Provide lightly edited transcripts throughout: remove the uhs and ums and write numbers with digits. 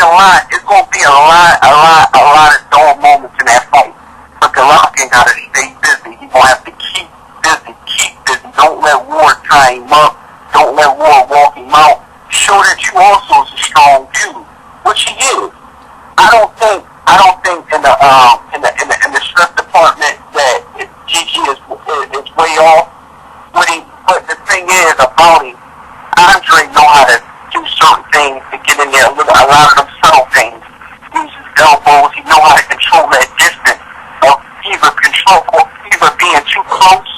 It's gonna be a lot of dull moments in that fight. But Golovkin gotta stay busy. He's gonna have to keep busy. Don't let Ward tie him up. Don't let Ward walk him out. Show that you also is a strong dude, which he is. I don't think in the stress department that GG is way off. But the thing is about him, Andre know how to do certain things to get in there. A lot of them subtle things. Use his elbows. He know how to control that distance of either being too close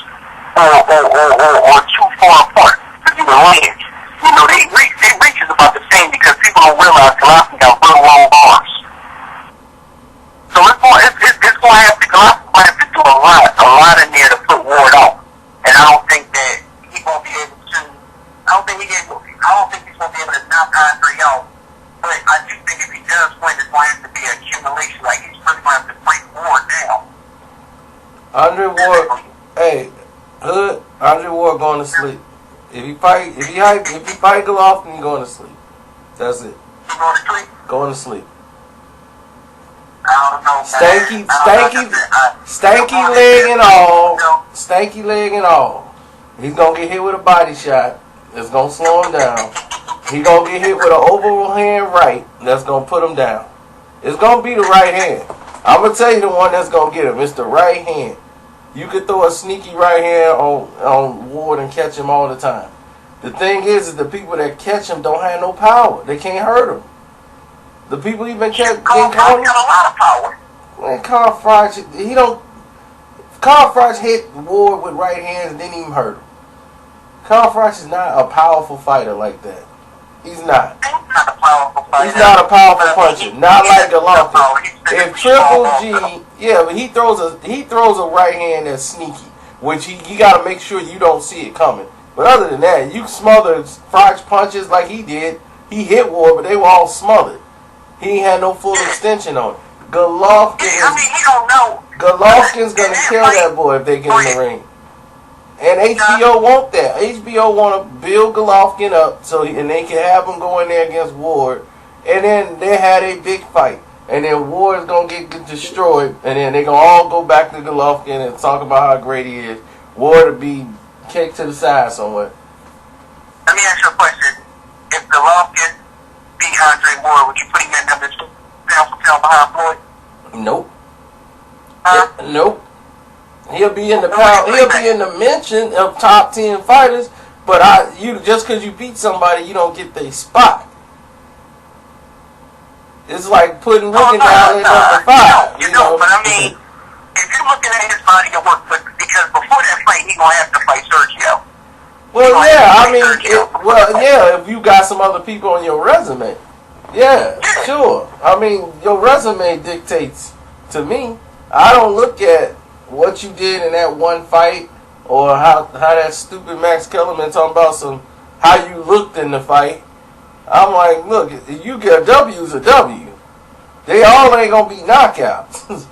or too far apart. Because he lands. You know, they reach is about the same because people don't realize Golovkin got real long arms. So it's going to have to do a lot in there to put Ward out. And I don't think that he's going to be able to. I don't think he's going to be able to knock Andre out. But I do think if he does win, it's going to have to be an accumulation. Like he's pretty much have to break Ward down. Andre Ward, hey, Hood. Andre Ward going to sleep. If he fight Golovkin, he's going to sleep. That's it. He going to sleep. Going to sleep. I don't know, stanky leg and all. He's gonna get hit with a body shot. That's gonna slow him down. He's gonna get hit with an overhand right. That's gonna put him down. It's gonna be the right hand. I'm gonna tell you the one that's gonna get him. It's the right hand. You could throw a sneaky right hand on Ward and catch him all the time. The thing is the people that catch him don't have no power. They can't hurt him. The people even kept got a lot of power. Man, Carl Froch hit Ward with right hands and didn't even hurt him. Carl Froch is not a powerful fighter like that. He's not. He's not a powerful fighter. He's not a powerful puncher. Not like Golovkin. If Triple G, but he throws a right hand that's sneaky, which you got to make sure you don't see it coming. But other than that, you smother Froch punches like he did. He hit Ward, but they were all smothered. He ain't had no full extension on it. Golovkin. He don't know. Golovkin's gonna kill that boy if they get in the ring. And HBO want that. HBO want to build Golovkin up and they can have him go in there against Ward, and then they had a big fight, and then Ward's gonna get destroyed, and then they gonna all go back to Golovkin and talk about how great he is. Ward will be kicked to the side somewhere. Let me ask you a question. If Golovkin beat Andre Ward, would you put him in number 2 pound for pound behind Floyd? Nope. Nope. He'll be in the mention of top 10 fighters, but just because you beat somebody, you don't get their spot. It's like putting Ricky down at number 5. You know, but I mean, if you're looking at his body of work, because before that fight, he's gonna have to fight Sergio. Well, yeah, if you got some other people on your resume. Yeah, sure. I mean, your resume dictates to me. I don't look at what you did in that one fight or how that stupid Max Kellerman talking about how you looked in the fight. I'm like, look, you get a W's a W. They all ain't gonna be knockouts.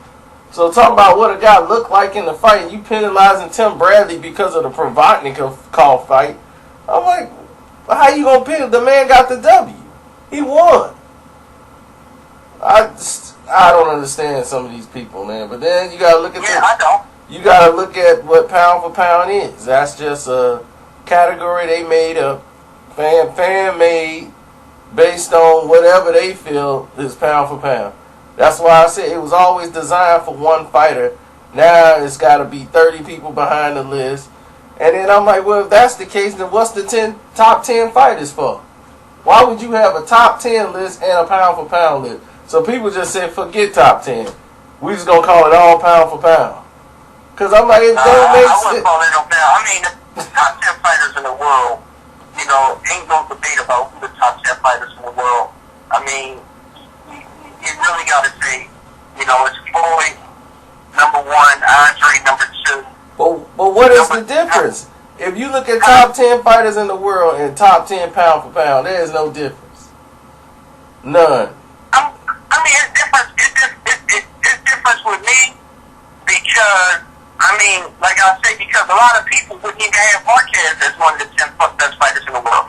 So talking about what a guy looked like in the fight, and you penalizing Tim Bradley because of the Provodnikov call fight. I'm like, how you gonna pin? The man got the W. He won. I don't understand some of these people, man. But then you gotta look at I don't. You gotta look at what pound for pound is. That's just a category they made up, fan made, based on whatever they feel is pound for pound. That's why I said it was always designed for one fighter. Now it's got to be 30 people behind the list. And then I'm like, well, if that's the case, then what's the top 10 fighters for? Why would you have a top 10 list and a pound for pound list? So people just said, forget top 10. We just going to call it all pound for pound. Because I'm like, it don't make sense. I wouldn't call it no pound. I mean, the top 10 fighters in the world, you know, ain't no debate about who the top 10 fighters in the world. I mean, you really got to say, you know, it's Floyd, number 1, Andre, number 2. But what is the difference? If you look at top 10 fighters in the world and top 10 pound for pound, there is no difference. None. I mean, it's different. It's different with me because, I mean, like I said, because a lot of people wouldn't even have Marquez as one of the 10 best fighters in the world.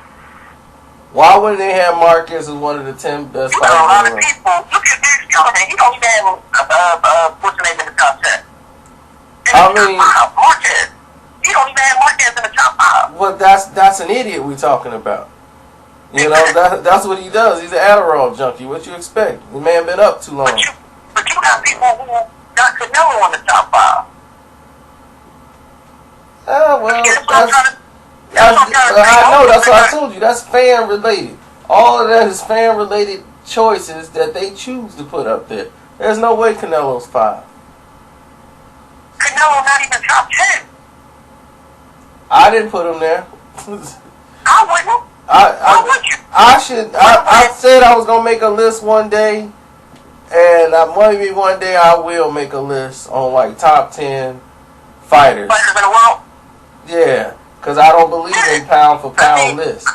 Why wouldn't they have Marquez as one of the 10 best fighters in the world? You got a lot of people. Look at this Callahan. He don't even have what's the name in the top 10. Marquez. He don't even have Marquez in the top 5. Well, that's an idiot we're talking about. You know, that's what he does. He's an Adderall junkie. What you expect? The man been up too long. But you got people who got Canelo on the top 5. Well, I know. That's what I told you. That's fan related. All of that is fan related choices that they choose to put up there. There's no way Canelo's 5. Canelo not even top 10. I didn't put him there. I wouldn't. Why would you? I said I was gonna make a list one day, and maybe one day I will make a list on like top 10 fighters. Fighters in the world. Yeah, because I don't believe in pound for pound lists.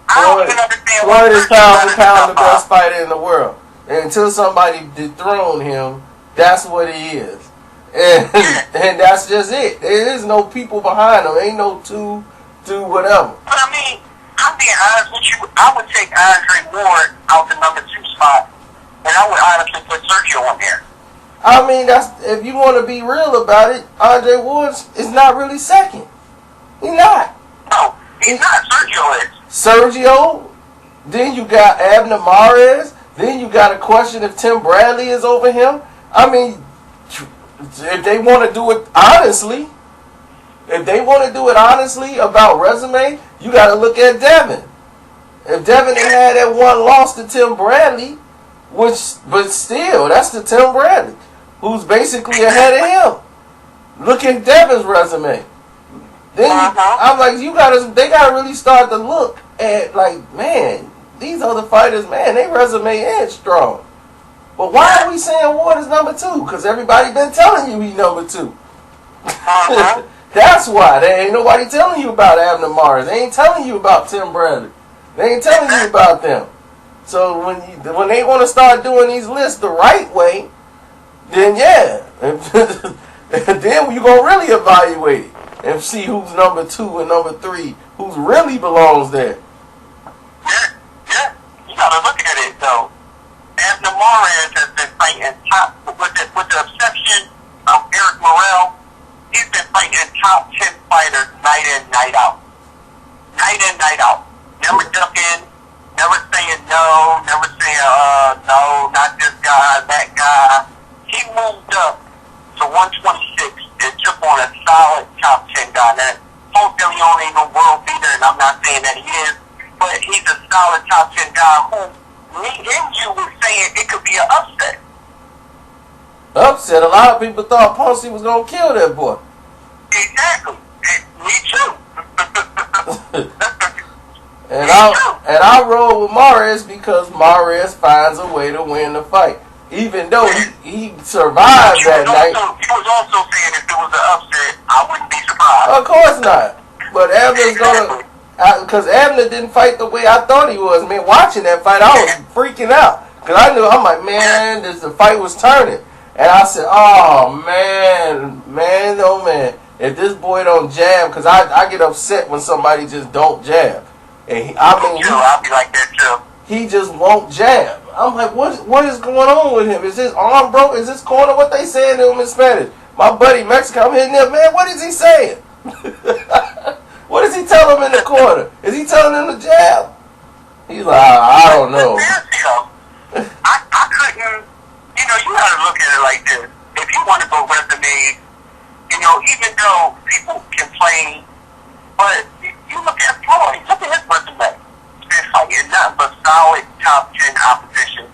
I don't even understand Floyd is pound for pound the best fighter in the world. And until somebody dethrone him, that's what he is. And that's just it. There is no people behind him. Ain't no two whatever. But I mean, I'm being honest with you. I would take Andre Ward out the number 2 spot, and I would honestly put Sergio on there. I mean, that's if you want to be real about it. Andre Ward is not really second. He's not. No, he's not. Sergio is. Sergio. Then you got Abner Mares. Then you got a question if Tim Bradley is over him. I mean, if they want to do it honestly, about resume, you got to look at Devin. If Devin had that one loss to Tim Bradley, but still, that's the Tim Bradley, who's basically ahead of him. Look at Devin's resume. Then I'm like, they gotta really start to look at like, man, these other fighters, man, they resume is strong. But why are we saying Ward is number 2? Because everybody been telling you he's number 2. That's why. There ain't nobody telling you about Abner Mares. They ain't telling you about Tim Bradley. They ain't telling you about them. So when they want to start doing these lists the right way, then yeah. And then you're going to really evaluate it and see who's number 2 and number 3, who really belongs there. Yeah. You got to look at it, though. Abner Mares has been fighting top, with the exception of Eric Morrell, he's been fighting top 10 fighters night in, night out. Night in, night out. Never ducking, never saying no, never saying, no, not this guy, that guy. He moved up to 126 and took on a solid top 10 guy. Now, Paul DeLeon ain't no world beater, and I'm not saying that he is, but he's a solid top 10 guy who me and you were saying it could be an upset. Upset? A lot of people thought Ponce was going to kill that boy. Exactly. Me too. And I roll with Mares because Mares finds a way to win the fight. Even though he survived that night. He was also saying if there was an upset, I wouldn't be surprised. Of course not. But Abner's going to... Because Abner didn't fight the way I thought he was. Man, watching that fight, I was freaking out. Because I'm like, man, the fight was turning. And I said, oh, man. If this boy don't jab, because I get upset when somebody just don't jab. And I'll be like that too. He just won't jab. I'm like, what is going on with him? Is his arm broke? Is this corner? What they saying to him in Spanish? My buddy Mexican, I'm hitting him, man, what is he saying? What does he tell him in the corner? Is he telling him to jab? He's like, I don't know. I couldn't, you gotta look at it like this. If you want to go resume, even though people complain, but you look at Floyd, look at his resume. He's been fighting nothing but solid top 10 opposition.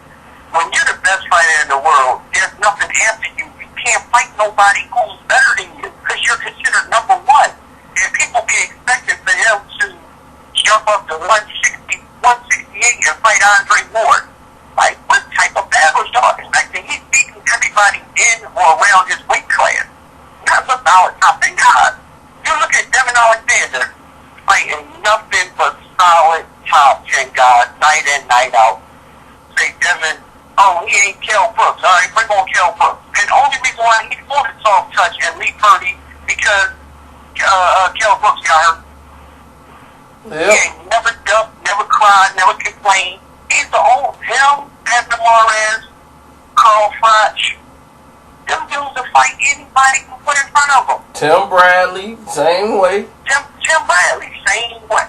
When you're the best fighter in the world, there's nothing after you. You can't fight nobody who's better than you because you're considered number 1. And people get expected for him to jump up to 168 and fight Andre Ward. Like, what type of battle is y'all expecting? He's beating everybody in or around his weight class. That's a solid top 10 guy. You look at Devin Alexander fighting nothing but solid top 10 guys, night in, night out. Say, Devin, he ain't Kell Brooks. All right, bring on Kell Brooks. And the only reason why he fought a soft touch and Lee Purdy because Kell Brooks got hurt. Yeah, never ducked, never cried, never complained. He's the old him, Anthony Morales, Carl French. Them dudes will fight anybody who put in front of them. Tim Bradley, same way. Tim Bradley, same way.